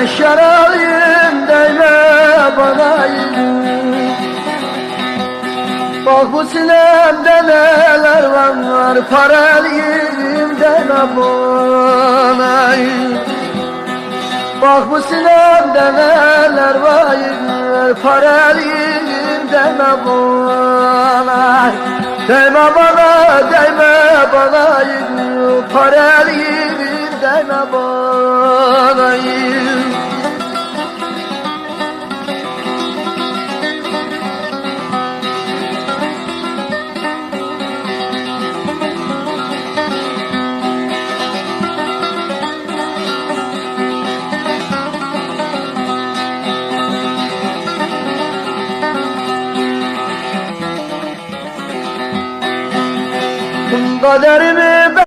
Yaş yaralıyım değme bana. Bak bu sinemde neler var, paralıyım deme bana. Bak bu sinemde neler var, paralıyım deme bana. Değme bana, değme bana, paralıyım deme bana. Kaderimi